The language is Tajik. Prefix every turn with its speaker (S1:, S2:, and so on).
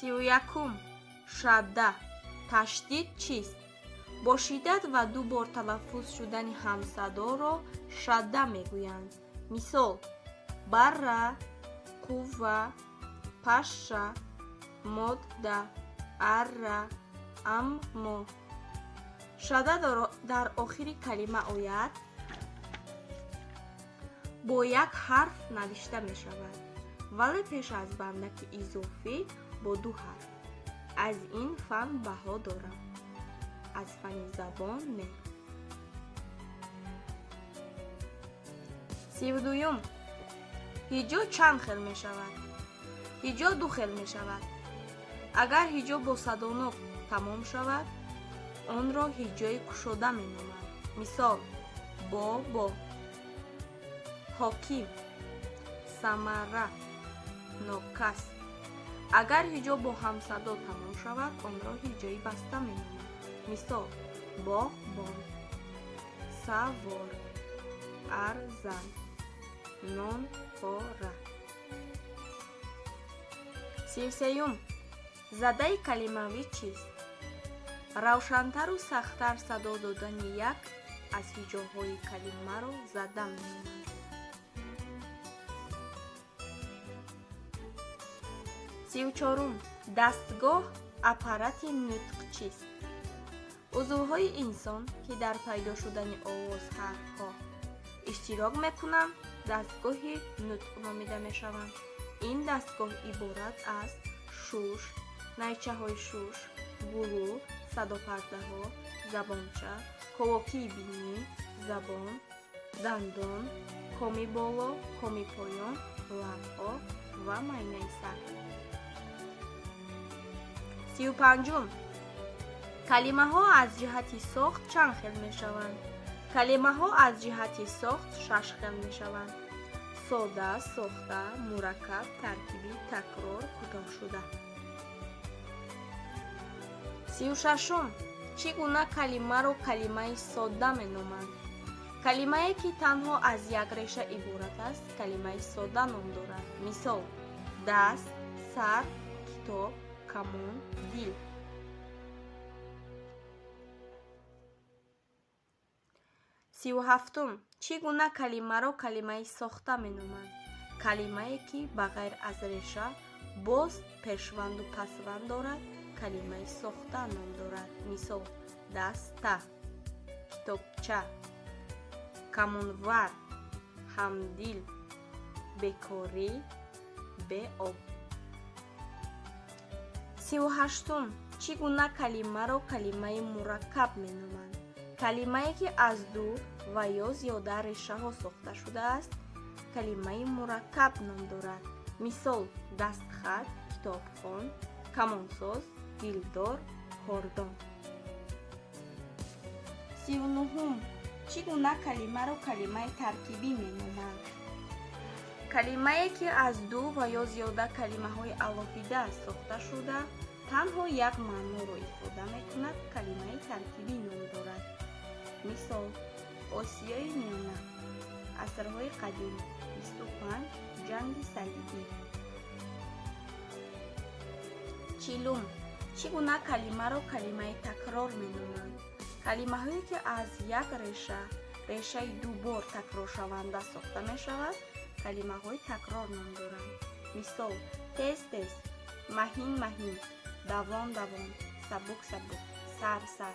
S1: 31. Шадда. Таштид чист? Бо шиддат ва ду бор талаффуз шудани ҳамсадоро шадда мегӯянд. Мисол: барра, қувва, пашша, модда, арра, аммо. шадда дар охири калима ояд бо як ҳарф навишта мешавад, вале пеш аз бандаки изофӣ бо ду ҳарф. аз ин фан баҳо дорам. аз фани забон не. 32. ҳиҷо чанд хел мешавад? ҳиҷо ду хел мешавад. агар ҳиҷо бо садонок тамом шавад, онро ҳиҷои кушода меноманд. мисол: бо, ҳоким, самара, нокас. агар ҳиҷо бо ҳамсадо тамом шавад, онро ҳиҷои баста меноманд. мисол: бон, савор, арзан, нонхора. 33. задаи калимавӣ чист? равшантару сахттар садо додани як аз ҳиҷоҳои калимаро зада меноманд. 34. дастгоҳ аппарати нутқ чист? узвҳои инсон ки дар пайдо шудани овоз ҳарфҳо иштирок мекунанд дастгоҳи нутқ номида мешаванд. ин дастгоҳ иборат аз шуш, найчаҳои шуш, гулӯ, садопардаҳо, забонча, ковокии бинӣ, забон, дандон, коми боло, коми поён, лабҳо ва майнаи сар. 35. калимаҳо аз ҷиҳати сохт чанд хел мешаванд? калимаҳо аз ҷиҳати сохт 6 хел мешаванд. сода, сохта, мураккаб, таркибӣ, такрор, кӯтоҳшуда. 36. чӣ гуна калимаро калимаи содда меноманд? калимае ки танҳо аз як реша иборат аст, калимаи содда ном дорад. мисол: даст, сар, китоб, камон, дил. 37. чӣ гуна калимаро калимаи сохта меноманд? калимае ки ба ғайр аз реша боз пешванду пасванд дорад, калимаи сохта ном дорад. мисол: даста, китобча, камонвар, ҳамдил, бекорӣ, беоб. 38. чӣ гуна калимаро калимаи мураккаб меноманд? калимае ки аз ду ва ё зиёда решаҳо сохта шудааст, калимаи мураккаб ном дорад. мисол: дастхат, китобхон, камонсоз, дилдор, кордон. 39. чӣ гуна калимаро калимаи таркибӣ меноманд? калимае ки аз ду ва ё зиёда калимаҳои алоҳида сохта шуда танҳо як маъноро ифода мекунад, калимаи таркибӣ ном дорад. мисол: осиёи миёна, асрҳои қадим, 25, ҷанги салибӣ. 40. чӣ гуна калимаро калимаи такрор меноманд? калимаҳое ки аз як решаи ду бор такроршаванда сохта мешавад, калимаҳои такрор ном доранд. мисол: тез, маҳин, давон, сабук, сар.